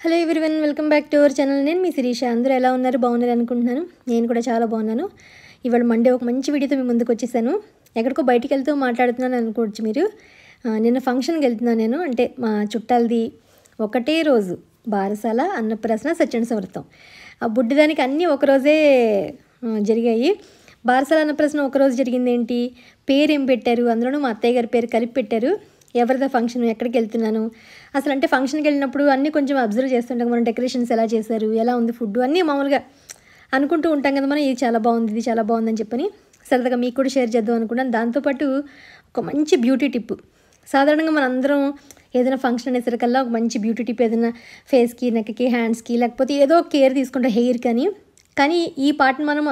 Hello everyone, welcome back to our channel. నేను మీ శిరీష. అందరూ ఎలా ఉన్నారు? బాగున్నారు అనుకుంటున్నాను. నేను కూడా చాలా బాగున్నాను. ఇవాళ మండే ఒక మంచి వీడియోతో మీ ముందుకు వచ్చేసాను. ఎక్కడికో బయటికి వెళ్తూ మాట్లాడుతున్నాను అనుకోవచ్చు మీరు. నిన్న ఫంక్షన్కి వెళ్తున్నాను నేను. అంటే మా చుట్టాలది ఒకటే రోజు బారసాల, అన్నప్రాసన, సత్యనారాయణ వ్రతం. ఆ బుడ్డిదానికి అన్నీ ఒకరోజే జరిగాయి. బారసాల, అన్నప్రాసన ఒకరోజు జరిగింది. ఏంటి పేరు ఏం పెట్టారు, అందులోనూ మా అత్తయ్య గారి పేరు కలిపి పెట్టారు. ఎవరిదా ఫంక్షన్, ఎక్కడికి వెళ్తున్నాను, అసలు అంటే ఫంక్షన్కి వెళ్ళినప్పుడు అన్నీ కొంచెం అబ్జర్వ్ చేస్తుంటాం. మనం డెకరేషన్స్ ఎలా చేశారు, ఎలా ఉంది ఫుడ్, అన్నీ మామూలుగా అనుకుంటూ ఉంటాం కదా మనం. ఇది చాలా బాగుంది, ఇది చాలా బాగుందని చెప్పని సరదాగా మీకు కూడా షేర్ చేద్దాం అనుకున్నాను. దాంతోపాటు ఒక మంచి బ్యూటీ టిప్. సాధారణంగా మన అందరం ఏదైనా ఫంక్షన్ అనేసరికల్లా ఒక మంచి బ్యూటీ టిప్, ఏదైనా ఫేస్కి, నెక్కి, హ్యాండ్స్కి, లేకపోతే ఏదో కేర్ తీసుకుంటాం, హెయిర్ కానీ ఈ పార్ట్ని మనం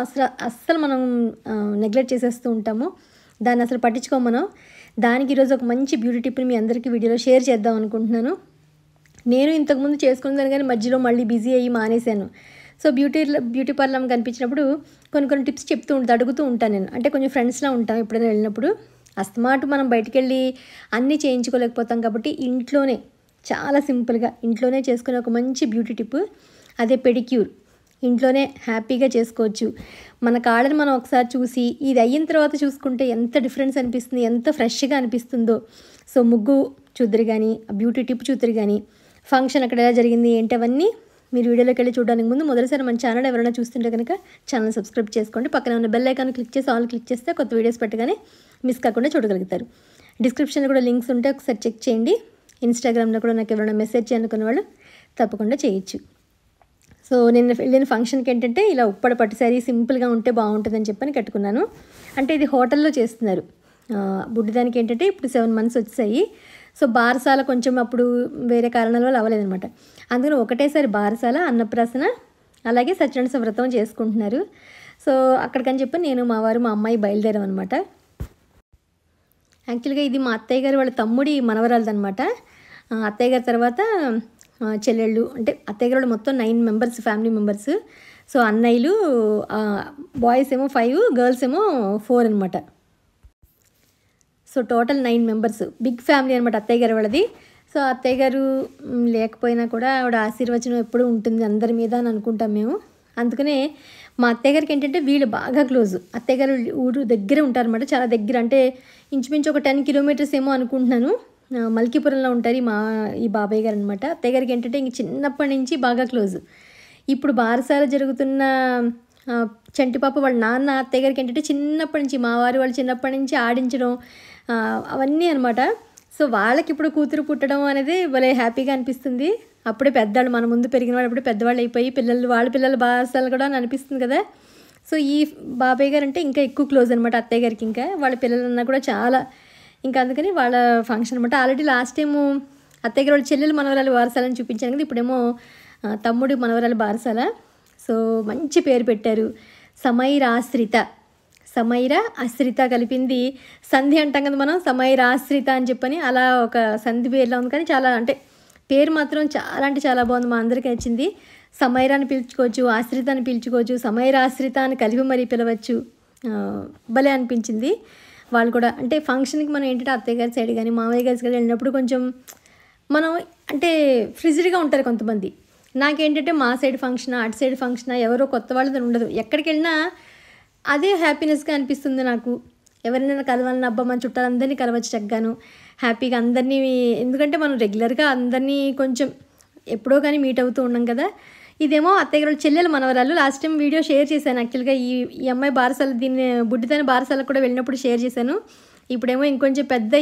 అస్సలు మనం నెగ్లెక్ట్ చేసేస్తూ ఉంటాము. దాన్ని అసలు పట్టించుకోము మనం. దానికి ఈరోజు ఒక మంచి బ్యూటీ టిప్ని మీ అందరికీ వీడియోలో షేర్ చేద్దాం అనుకుంటున్నాను. నేను ఇంతకుముందు చేసుకున్నాను కానీ మధ్యలో మళ్ళీ బిజీ అయ్యి మానేశాను. సో బ్యూటీ పార్లర్ కనిపించినప్పుడు కొన్ని టిప్స్ అడుగుతూ ఉంటాను నేను. అంటే కొంచెం ఫ్రెండ్స్లా ఉంటాం ఎప్పుడైనా వెళ్ళినప్పుడు. అస్తమాటు మనం బయటికి వెళ్ళి అన్నీ చేయించుకోలేకపోతాం కాబట్టి ఇంట్లోనే చాలా సింపుల్గా ఇంట్లోనే చేసుకునే ఒక మంచి బ్యూటీ టిప్, అదే పెడిక్యూర్. ఇంట్లోనే హ్యాపీగా చేసుకోవచ్చు. మన కాళ్ళని మనం ఒకసారి చూసి ఇది అయిన తర్వాత చూసుకుంటే ఎంత డిఫరెన్స్ అనిపిస్తుంది, ఎంత ఫ్రెష్గా అనిపిస్తుందో. సో ముగ్గు చూద్దరు కానీ, బ్యూటీ టిప్ చూద్దరు కానీ, ఫంక్షన్ అక్కడ ఎలా జరిగింది ఏంటి, అవన్నీ మీరు వీడియోలోకి వెళ్ళి చూడడానికి ముందు మొదటిసారి మన ఛానల్ ఎవరైనా చూస్తుంటే కనుక ఛానల్ సబ్స్క్రైబ్ చేసుకోండి. పక్కన ఉన్న బెల్ ఐకాన్ క్లిక్ చేసి ఆల్ క్లిక్ చేస్తే కొత్త వీడియోస్ పెట్టగానే మిస్ కాకుండా చూడగలుగుతారు. డిస్క్రిప్షన్లో కూడా లింక్స్ ఉంటే ఒకసారి చెక్ చేయండి. ఇన్స్టాగ్రామ్లో కూడా నాకు ఎవరైనా మెసేజ్ చేయాలనుకున్న వాళ్ళు తప్పకుండా చేయొచ్చు. సో నేను వెళ్ళిన ఫంక్షన్కి ఏంటంటే ఇలా ఉప్పడ పట్టు శారీ సింపుల్గా ఉంటే బాగుంటుందని చెప్పని కట్టుకున్నాను. అంటే ఇది హోటల్లో చేస్తున్నారు. బుడ్డిదానికి ఏంటంటే ఇప్పుడు 7 months వచ్చాయి. సో బారసాల కొంచెం అప్పుడు వేరే కారణాల వల్ల అవ్వలేదనమాట. అందుకని ఒకటేసారి బారసాల, అన్నప్రాసన, అలాగే సత్యనారాయణ వ్రతం చేసుకుంటున్నారు. సో అక్కడికని చెప్పి నేను, మా వారు, మా అమ్మాయి బయలుదేరాం అనమాట. యాక్చువల్గా ఇది మా అత్తయ్య గారు వాళ్ళ తమ్ముడి మనవరాలదనమాట. అత్తయ్య గారి తర్వాత చెల్లెళ్ళు, అంటే అత్తయ్య గారు మొత్తం 9 members ఫ్యామిలీ మెంబర్స్. సో అన్నయ్యలు, బాయ్స్ ఏమో 5, గర్ల్స్ ఏమో 4 అనమాట. So total 9 members, big family అనమాట అత్తయ్య గారు వాళ్ళది. సో అత్తయ్య గారు లేకపోయినా కూడా ఆవిడ ఆశీర్వచనం ఎప్పుడూ ఉంటుంది అందరి మీద అని అనుకుంటాం మేము. అందుకనే మా అత్తయ్య గారికి ఏంటంటే వీళ్ళు బాగా క్లోజ్. అత్తయ్య గారు ఊరు దగ్గరే ఉంటారనమాట, చాలా దగ్గర. అంటే ఇంచుమించు ఒక 10 kilometers ఏమో అనుకుంటున్నాను. మల్కీపురంలో ఉంటారు ఈ బాబాయ్ గారు అనమాట. అత్తయ్య గారికి ఏంటంటే ఇంక చిన్నప్పటి నుంచి బాగా క్లోజ్. ఇప్పుడు బారసాల జరుగుతున్న చంటిపాప వాళ్ళ నాన్న అత్తయ్య గారికి ఏంటంటే చిన్నప్పటి నుంచి, మా వారు వాళ్ళు చిన్నప్పటి నుంచి ఆడించడం అవన్నీ అనమాట. సో వాళ్ళకి ఇప్పుడు కూతురు పుట్టడం అనేది భలే హ్యాపీగా అనిపిస్తుంది. అప్పుడే పెద్దవాళ్ళు, మన ముందు పెరిగిన వాళ్ళు అప్పుడే పెద్దవాళ్ళు అయిపోయి వాళ్ళ పిల్లలు బారసాలు కూడా అని అనిపిస్తుంది కదా. సో ఈ బాబాయ్ గారు అంటే ఇంకా ఎక్కువ క్లోజ్ అనమాట అత్తయ్య గారికి. ఇంకా వాళ్ళ పిల్లలన్నా కూడా చాలా, ఇంకా అందుకని వాళ్ళ ఫంక్షన్ అనమాట. ఆల్రెడీ లాస్ట్ టైము అత్తయ్య గారు వాళ్ళ చెల్లెలు మనవరాలు బారసాలని చూపించాను కదా, ఇప్పుడేమో తమ్ముడు మనవరాలు బారసాల. సో మంచి పేరు పెట్టారు, సమైరాశ్రిత. సమైర అశ్రిత కలిపింది సంధి అంటాం కదా మనం, సమైరాశ్రిత అని చెప్పని అలా ఒక సంధి పేరులో ఉంది. కానీ చాలా, అంటే పేరు మాత్రం చాలా అంటే చాలా బాగుంది, మా అందరికీ నచ్చింది. సమైరా అని పిలుచుకోవచ్చు, ఆశ్రిత అని పిలుచుకోవచ్చు, సమైరాశ్రిత అని కలిపి మరీ పిలవచ్చు. భలే అనిపించింది. వాళ్ళు కూడా అంటే ఫంక్షన్కి మనం ఏంటంటే అత్తయ్య గారి సైడ్ కానీ మామయ్య గారి సైడ్ వెళ్ళినప్పుడు కొంచెం మనం అంటే ఫ్రిజిడ్గా ఉంటారు కొంతమంది. నాకేంటంటే మా సైడ్ ఫంక్షనా, అటు సైడ్ ఫంక్షనా, ఎవరో కొత్త వాళ్ళతో ఉండదు. ఎక్కడికి వెళ్ళినా అదే హ్యాపీనెస్గా అనిపిస్తుంది నాకు. ఎవరినైనా కలవాలని, అబ్బా మన చుట్టాలందరినీ కలవచ్చు చక్కగాను, హ్యాపీగా అందరినీ. ఎందుకంటే మనం రెగ్యులర్గా అందరినీ కొంచెం ఎప్పుడో కానీ మీట్ అవుతూ ఉన్నాం కదా. ఇదేమో అత్తయ్య గారు చెల్లెలు మనవరాలు. లాస్ట్ టైం వీడియో షేర్ చేశాను యాక్చువల్గా. ఈ అమ్మాయి బారసాల, దీన్ని బుడ్డితన బారసాలకు కూడా వెళ్ళినప్పుడు షేర్ చేశాను. ఇప్పుడేమో ఇంకొంచెం పెద్ద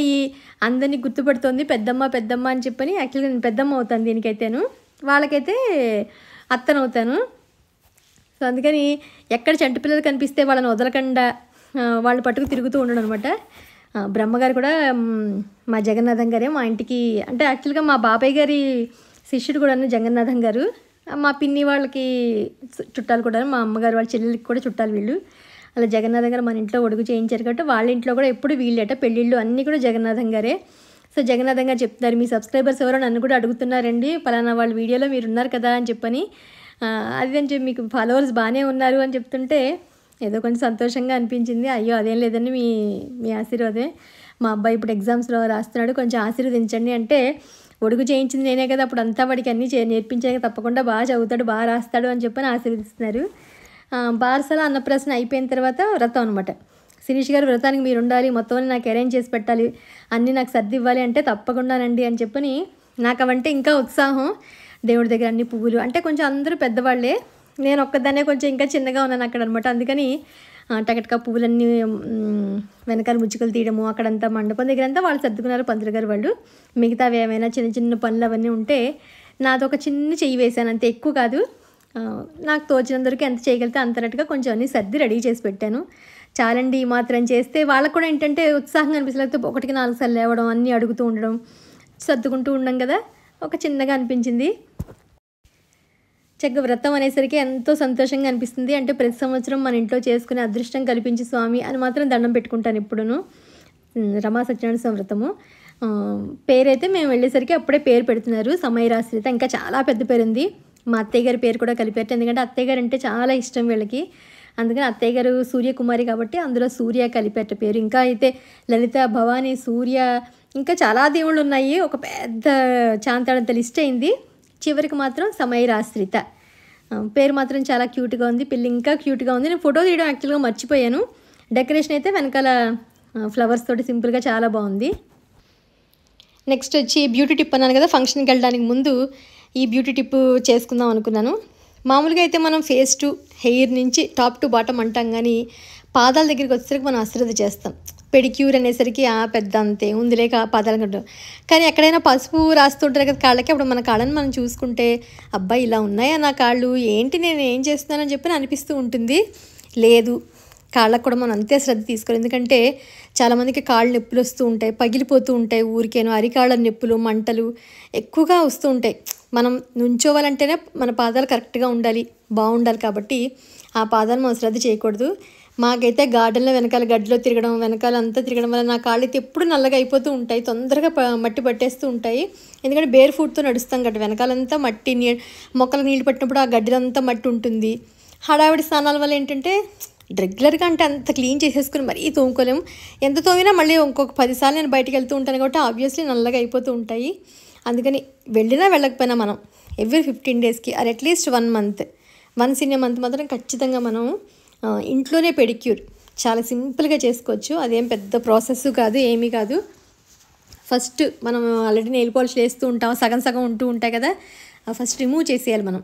అందరినీ గుర్తుపడుతుంది, పెద్దమ్మ అని చెప్పని. యాక్చువల్గా నేను పెద్దమ్మ అవుతాను దీనికైతేను, వాళ్ళకైతే అత్తనవుతాను. సో అందుకని ఎక్కడ చంటి పిల్లలు కనిపిస్తే వాళ్ళని వదలకుండా వాళ్ళు పట్టుకు తిరుగుతూ ఉండడం అనమాట. బ్రహ్మగారు కూడా మా జగన్నాథం గారే మా ఇంటికి, అంటే యాక్చువల్గా మా బాబాయ్ గారి శిష్యుడు కూడా జగన్నాథం గారు. మా పిన్ని వాళ్ళకి చుట్టాలు కూడా, మా అమ్మగారు వాళ్ళ చెల్లెలకి కూడా చుట్టాలు వీళ్ళు. అలా జగన్నాథం గారు మన ఇంట్లో ఒడుగు చేయించారు కాబట్టి వాళ్ళ ఇంట్లో కూడా ఎప్పుడు వీళ్ళేట పెళ్ళిళ్ళు అన్నీ కూడా జగన్నాథం గారే. సో జగన్నాథం గారు చెప్తున్నారు, మీ సబ్స్క్రైబర్స్ ఎవరో నన్ను కూడా అడుగుతున్నారండి, పలానా వాళ్ళ వీడియోలో మీరు ఉన్నారు కదా అని చెప్పని. అది అని చెప్పి మీకు ఫాలోవర్స్ బాగానే ఉన్నారు అని చెప్తుంటే ఏదో కొంచెం సంతోషంగా అనిపించింది. అయ్యో అదేం లేదండి, మీ ఆశీర్వాదమే. మా అబ్బాయి ఇప్పుడు ఎగ్జామ్స్లో రాస్తున్నాడు, కొంచెం ఆశీర్వదించండి అంటే ఒడుగు చేయించింది నేనే కదా, అప్పుడు అంతా వాడికి అన్నీ నేర్పించాక తప్పకుండా బాగా చదువుతాడు, బాగా రాస్తాడు అని చెప్పని ఆశీర్వదిస్తున్నారు. బారసాల అన్నప్రాసన అయిపోయిన తర్వాత వ్రతం అనమాట. శిరీష్ గారు వ్రతానికి మీరు ఉండాలి, మొత్తం అన్ని నాకు అరేంజ్ చేసి పెట్టాలి, అన్నీ నాకు సర్ది ఇవ్వాలి అంటే తప్పకుండానండి అని చెప్పని నాకు అవంటే ఇంకా ఉత్సాహం. దేవుడి దగ్గర అన్ని పువ్వులు అంటే కొంచెం అందరూ పెద్దవాళ్ళే, నేను ఒక్కదాన్నే కొంచెం ఇంకా చిన్నగా ఉన్నాను అక్కడ అనమాట. అందుకని టకటకా పువ్వులన్నీ వెనకాల ముచ్చుకలు తీయడము, అక్కడంతా మండపం దగ్గర అంతా వాళ్ళు సర్దుకున్నారు పంతులు గారు వాళ్ళు. మిగతావి ఏమైనా చిన్న చిన్న పనులు అవన్నీ ఉంటే నాదొక చిన్న చెయ్యి వేశాను, అంతే, ఎక్కువ కాదు. నాకు తోచినందరికి ఎంత చేయగలిగితే అంతనట్టుగా కొంచెం అన్నీ సర్ది రెడీ చేసి పెట్టాను. చాలండి ఈ మాత్రం చేస్తే వాళ్ళకు కూడా ఏంటంటే ఉత్సాహంగా అనిపిస్తుంది. లేకపోతే 1కి 4 సార్లు లేవడం, అన్నీ అడుగుతూ ఉండడం, సర్దుకుంటూ ఉండం కదా, ఒక చిన్నగా అనిపించింది. చక్కగా వ్రతం అనేసరికి ఎంతో సంతోషంగా అనిపిస్తుంది. అంటే ప్రతి సంవత్సరం మన ఇంట్లో చేసుకునే అదృష్టం కల్పించి స్వామి అని మాత్రం దండం పెట్టుకుంటాను ఎప్పుడును. రమా సత్యనారాయణ స్వామి వ్రతము పేరైతే మేము వెళ్ళేసరికి అప్పుడే పేరు పెడుతున్నారు, సమయరాశ్రిత. ఇంకా చాలా పెద్ద పేరు ఉంది. మా అత్తయ్య గారి పేరు కూడా కలిపారు, ఎందుకంటే అత్తయ్య గారు అంటే చాలా ఇష్టం వీళ్ళకి. అందుకని అత్తయ్య గారు సూర్యకుమారి కాబట్టి అందులో సూర్య కలిపేట పేరు. ఇంకా అయితే లలిత, భవానీ, సూర్య, ఇంకా చాలా దేవుళ్ళు ఉన్నాయి. ఒక పెద్ద చాంతాడంత లిస్ట్ అయింది. చివరికి మాత్రం సమయరాశ్రిత పేరు మాత్రం చాలా క్యూట్గా ఉంది. పిల్లి ఇంకా క్యూట్గా ఉంది. నేను ఫోటో తీయడం యాక్చువల్గా మర్చిపోయాను. డెకరేషన్ అయితే వెనకాల ఫ్లవర్స్ తోటి సింపుల్గా చాలా బాగుంది. నెక్స్ట్ వచ్చి బ్యూటీ టిప్ అన్నాను కదా, ఫంక్షన్కి వెళ్ళడానికి ముందు ఈ బ్యూటీ టిప్ చేసుకుందాం అనుకున్నాను. మామూలుగా అయితే మనం ఫేస్ టు హెయిర్ నుంచి టాప్ టు బాటమ్ అంటాం, కానీ పాదాల దగ్గరికి వచ్చేసరికి మనం అశ్రద్ధ చేస్తాం. పెడిక్యూర్ అనేసరికి పెద్ద అంతే ఉంది లేక పాదాలు కట్టాం. కానీ ఎక్కడైనా పసుపు రాస్తుంటారు కదా కాళ్ళకి, అప్పుడు మన కాళ్ళని మనం చూసుకుంటే అబ్బాయి ఇలా ఉన్నాయా నా కాళ్ళు, ఏంటి నేను ఏం చేస్తున్నానని చెప్పి అనిపిస్తూ ఉంటుంది. లేదు, కాళ్ళకు కూడా మనం అంతే శ్రద్ధ తీసుకోవాలి. ఎందుకంటే చాలామందికి కాళ్ళు నొప్పులు వస్తూ ఉంటాయి, పగిలిపోతూ ఉంటాయి, ఊరికేను అరికాళ్ళ నొప్పులు, మంటలు ఎక్కువగా వస్తూ ఉంటాయి. మనం నుంచోవాలంటేనే మన పాదాలు కరెక్ట్గా ఉండాలి, బాగుండాలి. కాబట్టి ఆ పాదాలు మనం శ్రద్ధ చేయకూడదు. మాకైతే గార్డెన్లో వెనకాల గడ్డిలో తిరగడం, వెనకాల అంతా తిరగడం వల్ల నా కాళ్ళు అయితే ఎప్పుడు నల్లగా అయిపోతూ ఉంటాయి, తొందరగా మట్టి పట్టేస్తూ ఉంటాయి. ఎందుకంటే బేర్ ఫుట్తో నడుస్తాం గడ్డి, వెనకాలంతా మట్టి, మొక్కలకు నీళ్ళు పట్టినప్పుడు ఆ గడ్డిలంతా మట్టి ఉంటుంది. హడావిడి స్నానాల వల్ల ఏంటంటే రెగ్యులర్గా అంటే అంత క్లీన్ చేసేసుకుని మరీ తోముకోలేము. ఎంత తోమినా మళ్ళీ ఇంకొక 10 సార్లు నేను బయటికి వెళ్తూ ఉంటాను కాబట్టి ఆబ్వియస్లీ నల్లగా అయిపోతూ ఉంటాయి. అందుకని వెళ్ళినా వెళ్ళకపోయినా మనం ఎవ్రీ 15 డేస్కి or at least 1 month, once in a month మాత్రం ఖచ్చితంగా మనం ఇంట్లోనే పెడిక్యూర్ చాలా సింపుల్గా చేసుకోవచ్చు. అదేం పెద్ద ప్రాసెస్ కాదు, ఏమీ కాదు. ఫస్ట్ మనం ఆల్రెడీ నెయిల్ పాలిష్ వేస్తూ ఉంటాం, సగం సగం ఉంటూ ఉంటాయి కదా, ఫస్ట్ రిమూవ్ చేసేయాలి. మనం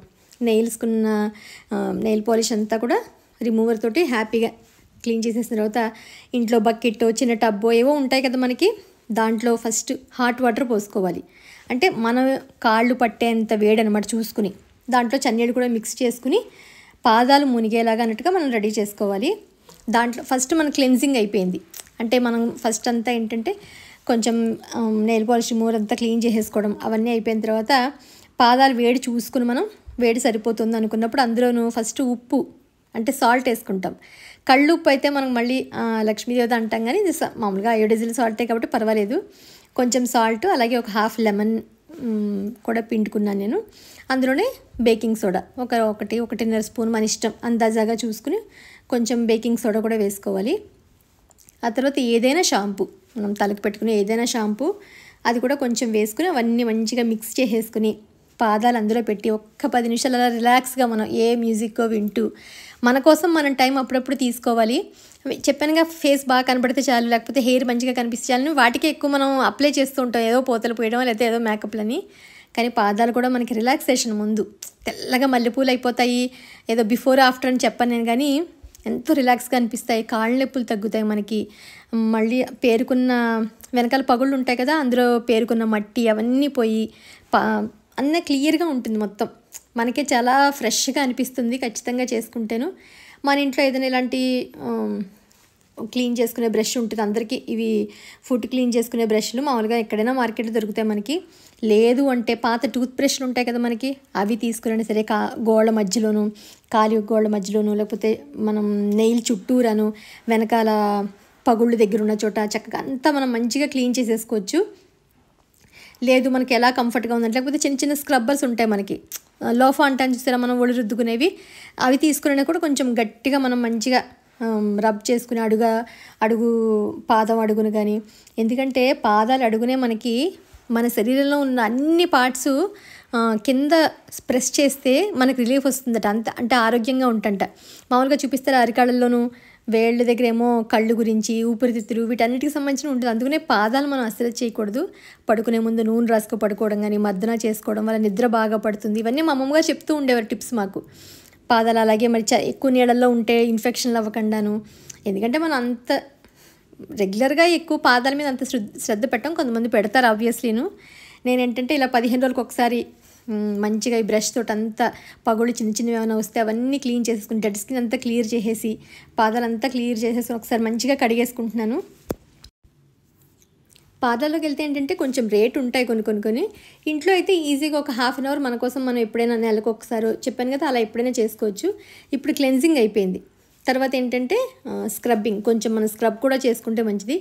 నెయిల్స్కున్న నెయిల్ పాలిష్ అంతా కూడా రిమూవర్ తోటి హ్యాపీగా క్లీన్ చేసేసిన తర్వాత ఇంట్లో బకెట్, చిన్న టబ్బో ఏవో ఉంటాయి కదా మనకి, దాంట్లో ఫస్ట్ హాట్ వాటర్ పోసుకోవాలి. అంటే మన కాళ్ళు పట్టేంత వేడి అనమాట చూసుకుని, దాంట్లో చన్నీళ్ళు కూడా మిక్స్ చేసుకుని పాదాలు మునిగేలాగా అన్నట్టుగా మనం రెడీ చేసుకోవాలి. దాంట్లో ఫస్ట్ మన క్లెన్జింగ్ అయిపోయింది అంటే మనం ఫస్ట్ అంతా ఏంటంటే కొంచెం నెయిల్ పాలిష్ రిమూవర్ అంతా క్లీన్ చేసేసుకోవడం, అవన్నీ అయిపోయిన తర్వాత పాదాలు వేడి చూసుకుని మనం వేడి సరిపోతుంది అనుకున్నప్పుడు అందులోనూ ఫస్ట్ ఉప్పు అంటే సాల్ట్ వేసుకుంటాం. కళ్ళు ఉప్పు అయితే మనం మళ్ళీ లక్ష్మీదేవత అంటాం, కానీ ఇది మామూలుగా అయోడైజ్డ్ సాల్టే కాబట్టి పర్వాలేదు. కొంచెం సాల్ట్, అలాగే ఒక హాఫ్ లెమన్ కూడా పిండుకున్నాను నేను. అందులోనే బేకింగ్ సోడా 1-1.5 స్పూన్ మన ఇష్టం అందాజాగా చూసుకుని కొంచెం బేకింగ్ సోడా కూడా వేసుకోవాలి. ఆ తర్వాత ఏదైనా షాంపూ, మనం తలకు పెట్టుకునే ఏదైనా షాంపూ అది కూడా కొంచెం వేసుకుని అవన్నీ మంచిగా మిక్స్ చేసేసుకుని పాదాలు అందులో పెట్టి ఒక్క 10 నిమిషాలు అలా రిలాక్స్గా మనం ఏ మ్యూజిక్కో వింటూ మన కోసం మనం టైం అప్పుడప్పుడు తీసుకోవాలి. చెప్పానుగా, ఫేస్ బాగా కనపడితే చాలు, లేకపోతే హెయిర్ మంచిగా కనిపిస్తే చాలు, వాటికి ఎక్కువ మనం అప్లై చేస్తూ ఉంటాం, ఏదో పోతలు పోయడం లేకపోతే ఏదో మేకప్లని. కానీ పాదాలు కూడా మనకి రిలాక్సేషన్. ముందు తెల్లగా మల్లెపూలు అయిపోతాయి, ఏదో బిఫోర్ ఆఫ్టర్ అని చెప్పాను నేను, కానీ ఎంతో రిలాక్స్గా అనిపిస్తాయి. కాళ్ళ నొప్పులు తగ్గుతాయి మనకి. మళ్ళీ పేరుకున్న వెనకాల పగుళ్ళు ఉంటాయి కదా, అందులో పేరుకున్న మట్టి అవన్నీ పోయి అన్నీ క్లియర్గా ఉంటుంది మొత్తం. మనకే చాలా ఫ్రెష్గా అనిపిస్తుంది ఖచ్చితంగా చేసుకుంటేను. మన ఇంట్లో ఏదైనా ఇలాంటి క్లీన్ చేసుకునే బ్రష్ ఉంటుంది అందరికీ. ఇవి ఫుడ్ క్లీన్ చేసుకునే బ్రష్లు మామూలుగా ఎక్కడైనా మార్కెట్లో దొరుకుతాయి మనకి. లేదు అంటే పాత టూత్ బ్రష్లు ఉంటాయి కదా మనకి, అవి తీసుకురండి సరే. గోళ్ళ మధ్యలోను, కాలి గోళ్ళ మధ్యలోను, లేకపోతే మనం నెయిల్ చుట్టూరాను, వెనకాల పగుళ్ళు దగ్గర ఉన్న చోట చక్కగా అంతా మనం మంచిగా క్లీన్ చేసేసుకోవచ్చు. లేదు మనకి ఎలా కంఫర్ట్గా ఉందంటే, లేకపోతే చిన్న చిన్న స్క్రబ్బర్స్ ఉంటాయి మనకి, లోఫా అంటాను చూసారా మనం ఒళ్ళు రుద్దుకునేవి, అవి తీసుకునే కూడా కొంచెం గట్టిగా మనం మంచిగా రబ్ చేసుకుని అడుగు పాదం అడుగును కానీ. ఎందుకంటే పాదాలు అడుగునే మనకి మన శరీరంలో ఉన్న అన్ని పార్ట్స్ కింద ప్రెస్ చేస్తే మనకు రిలీఫ్ వస్తుందట. అంటే ఆరోగ్యంగా ఉంటంట. మామూలుగా చూపిస్తారు అరికాళ్ళల్లోనూ, వేళ్ళ దగ్గర ఏమో కళ్ళు గురించి, ఊపిరితిత్తులు, వీటన్నిటికి సంబంధించిన ఉంటుంది. అందుకనే పాదాలు మనం అసలు చేయకూడదు. పడుకునే ముందు నూనె రాసుకో పడుకోవడం కానీ, మర్దన చేసుకోవడం వల్ల నిద్ర బాగా పడుతుంది. ఇవన్నీ మా అమ్మమ్మగారు చెప్తూ ఉండేవారు టిప్స్ మాకు. పాదాలు అలాగే మరి ఎక్కువ నీళ్ళల్లో ఉంటే ఇన్ఫెక్షన్లు అవ్వకుండాను. ఎందుకంటే మనం అంత రెగ్యులర్గా ఎక్కువ పాదాల మీద అంత శ్రద్ధ పెట్టం, కొంతమంది పెడతారు ఆబ్వియస్లీను. నేనేంటంటే ఇలా 15 రోజులకు ఒకసారి మంచిగా ఈ బ్రష్ తోటి అంతా పగుళ్ళు చిన్న చిన్నవి ఏమైనా వస్తే అవన్నీ క్లీన్ చేసేసుకుని, డెడ్ స్కిన్ అంతా క్లియర్ చేసేసి, పాదాలంతా క్లియర్ చేసేసుకుని ఒకసారి మంచిగా కడిగేసుకుంటున్నాను. పార్లర్లోకి వెళ్తే ఏంటంటే కొంచెం రేట్ ఉంటాయి కొన్ని. ఇంట్లో అయితే ఈజీగా ఒక హాఫ్ అన్ అవర్ మన కోసం మనం ఎప్పుడైనా నెలకు ఒకసారి చెప్పాను కదా, అలా ఎప్పుడైనా చేసుకోవచ్చు. ఇప్పుడు క్లెన్జింగ్ అయిపోయింది. తర్వాత ఏంటంటే స్క్రబ్బింగ్, కొంచెం మనం స్క్రబ్ కూడా చేసుకుంటే మంచిది.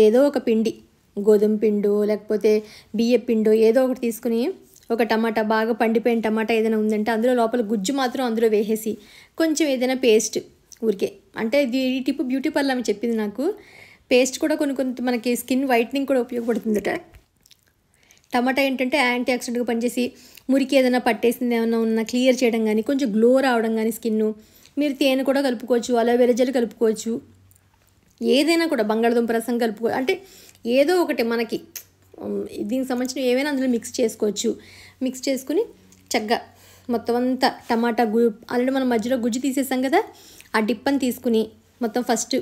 ఏదో ఒక పిండి, గోధుమ పిండో లేకపోతే బియ్య పిండో ఏదో ఒకటి తీసుకుని, ఒక టమాటా, బాగా పండిపోయిన టమాటా ఏదైనా ఉందంటే అందులో లోపల గుజ్జు మాత్రం అందులో వేసేసి, కొంచెం ఏదైనా పేస్ట్ ఊరికే, అంటే ఈ టిప్ బ్యూటీ పార్లర్ ఆమె చెప్పింది నాకు. పేస్ట్ కూడా కొన్ని మనకి స్కిన్ వైట్నింగ్ కూడా ఉపయోగపడుతుందట. టమాటా ఏంటంటే యాంటీ ఆక్సిడెంట్గా పనిచేసి, మురికి ఏదైనా పట్టేసింది ఏమైనా ఉన్నా క్లియర్ చేయడం కానీ, కొంచెం గ్లో రావడం కానీ స్కిన్. మీరు తేనె కూడా కలుపుకోవచ్చు, అలోవెరా జెల్ కలుపుకోవచ్చు, ఏదైనా కూడా బంగాళదుంప రసం కలుపుకో, అంటే ఏదో ఒకటి మనకి దీనికి సంబంధించిన ఏవైనా అందులో మిక్స్ చేసుకోవచ్చు. మిక్స్ చేసుకుని చక్కగా మొత్తం అంతా టమాటా ఆల్రెడీ మనం మధ్యలో గుజ్జు తీసేసాం కదా, ఆ డిప్పని తీసుకుని మొత్తం ఫస్ట్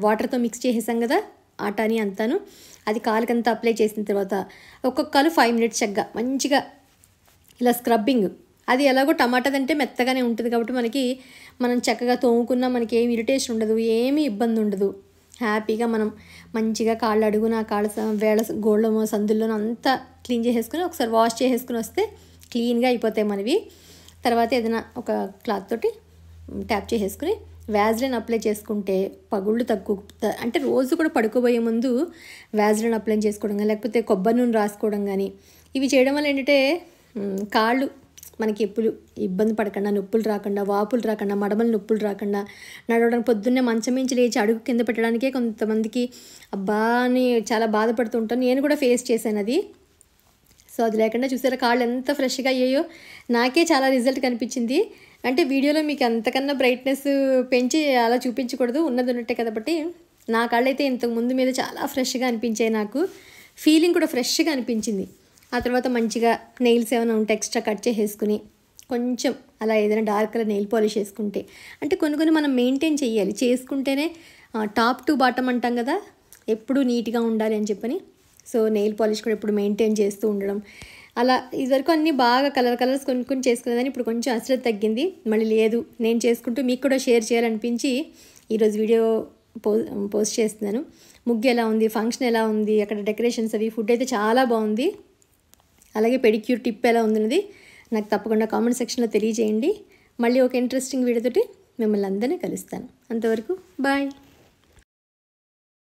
వాటర్తో మిక్స్ చేసేసాం కదా ఆటాని అంతాను, అది కాలుకంతా అప్లై చేసిన తర్వాత ఒక్కొక్క కాలు 5 minutes చక్కగా మంచిగా ఇలా స్క్రబ్బింగ్. అది ఎలాగో టమాటాదంటే మెత్తగానే ఉంటుంది కాబట్టి మనం చక్కగా తోముకున్నా మనకి ఏమి ఇరిటేషన్ ఉండదు, ఏమీ ఇబ్బంది ఉండదు. హ్యాపీగా మనం మంచిగా కాళ్ళు అడుగున, కాళ్ళ వేళ గోళ్ళమో సందుల్లోనో అంతా క్లీన్ చేసేసుకుని ఒకసారి వాష్ చేసేసుకుని వస్తే క్లీన్గా అయిపోతాయి మనవి. తర్వాత ఏదైనా ఒక క్లాత్ తోటి ట్యాప్ చేసేసుకుని వ్యాజ్లిన్ అప్లై చేసుకుంటే పగుళ్ళు అంటే రోజు కూడా పడుకోబోయే ముందు వ్యాజ్లిన్ అప్లై చేసుకోవడం కానీ, లేకపోతే కొబ్బరి నూనె రాసుకోవడం కానీ, ఇవి చేయడం వల్ల ఏంటంటే కాళ్ళు మనకి ఎప్పుడు ఇబ్బంది పడకుండా, నొప్పులు రాకుండా, వాపులు రాకుండా, మడమలు నొప్పులు రాకుండా, నడవడానికి పొద్దున్నే మంచం నుంచి లేచి అడుగు కింద పెట్టడానికే కొంతమందికి అబ్బా అని చాలా బాధపడుతూ ఉంటాను. నేను కూడా ఫేస్ చేశాను అది. సో అది లేకుండా చూసారా కాళ్ళు ఎంత ఫ్రెష్గా అయ్యాయో. నాకే చాలా రిజల్ట్ కనిపించింది. అంటే వీడియోలో మీకు అంతకన్నా బ్రైట్నెస్ పెంచి అలా చూపించకూడదు, ఉన్నది ఉన్నట్టే కాబట్టి నా కాళ్ళు అయితే ఇంతకుముందు మీద చాలా ఫ్రెష్గా అనిపించాయి. నాకు ఫీలింగ్ కూడా ఫ్రెష్గా అనిపించింది. ఆ తర్వాత మంచిగా నెయిల్స్ ఏమైనా ఉంటే ఎక్స్ట్రా కట్ చేసేసుకుని, కొంచెం అలా ఏదైనా డార్క్ కలర్ నెయిల్ పాలిష్ వేసుకుంటే, అంటే కొన్ని మనం మెయింటైన్ చేయాలి, చేసుకుంటేనే టాప్ టు బాటమ్ అంటాం కదా, ఎప్పుడూ నీట్గా ఉండాలి అని చెప్పని. సో నెయిల్ పాలిష్ కూడా ఎప్పుడు మెయింటైన్ చేస్తూ ఉండడం. అలా ఇదివరకు అన్నీ బాగా కలర్స్ కొన్ని చేసుకునేదాన్ని. ఇప్పుడు కొంచెం అశ్రద్ధ తగ్గింది. మళ్ళీ లేదు, నేను చేసుకుంటూ మీకు కూడా షేర్ చేయాలనిపించి ఈరోజు వీడియో పోస్ట్ చేస్తున్నాను. ముగ్గు ఎలా ఉంది, ఫంక్షన్ ఎలా ఉంది, అక్కడ డెకరేషన్స్ అవి, ఫుడ్ అయితే చాలా బాగుంది. అలాగే పెడిక్యూర్ టిప్ ఎలా ఉందన్నది నాకు తప్పకుండా కామెంట్ సెక్షన్లో తెలియజేయండి. మళ్ళీ ఒక ఇంట్రెస్టింగ్ వీడియోతోటి మిమ్మల్ని అందరినీ కలుస్తాను. అంతవరకు బాయ్.